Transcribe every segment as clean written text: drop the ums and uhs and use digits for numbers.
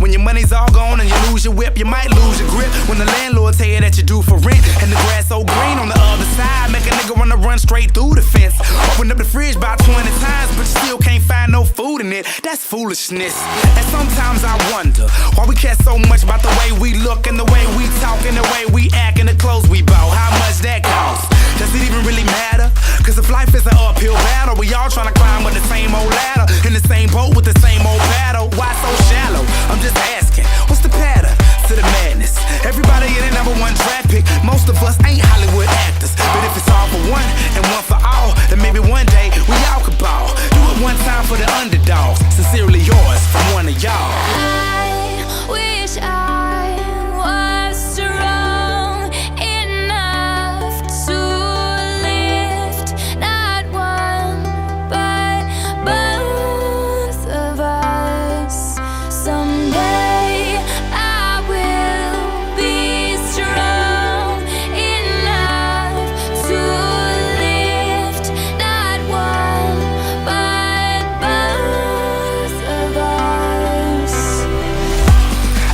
When your money's all gone and you lose your whip, you might lose your grip. When the landlord tell you that you're due for rent, and the grass so green on the other side, make a nigga wanna run straight through the fence. Open up the fridge about 20 times, but you still can't find no food in it. That's foolishness. And sometimes I wonder why we care so much about the way we look and the way we talk and the way we act and the clothes we bought. How much that costs? Does it even really matter? Cause if life is an uphill battle, we all tryna climb with the same old ladder, in the same boat with the same old paddle. Why so shallow? I'm just asking, what's the pattern to the madness? Everybody in the #1 draft pick. Most of us ain't Hollywood actors, but if it's all for one and one for all, then maybe one day we all could ball. Do it one time for the underdogs. Sincerely yours from one of y'all. I wish I was strong enough to lift not one but both of us. Someday I will be strong enough to lift not one but both of us.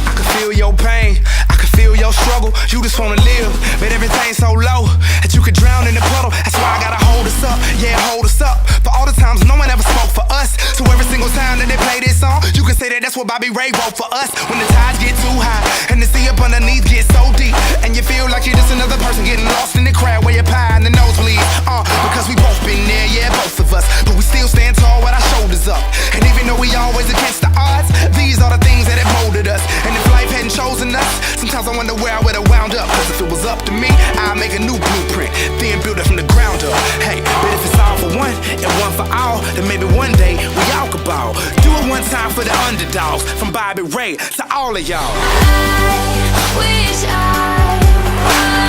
I can feel your pain, I can feel your struggle. You just wanna live, but everything's so low that you could drown in the puddle. That's why I gotta hold us up, yeah, hold us up. For all the times no one ever spoke for us. So every single time that they play this song, you can say that that's what Bobby Ray wrote for us. When the tides get too high and the sea up underneath gets so deep, and you feel like you're just another person getting lost in the crowd where you're pie in the nosebleed. Because we both been there, yeah, both of us. But we still stand tall with our shoulders up. And even though we always against the odds, these are the things that have molded us. And if life hadn't chosen us, sometimes I wonder where I would've wound up. Cause if it was up to me, I'd make a new blueprint, then build it from the ground up. Hey, but if it's all for one and one for all, then maybe one day we all could ball. Do it one time for the underdogs, from Bobby Ray to all of y'all. I wish I was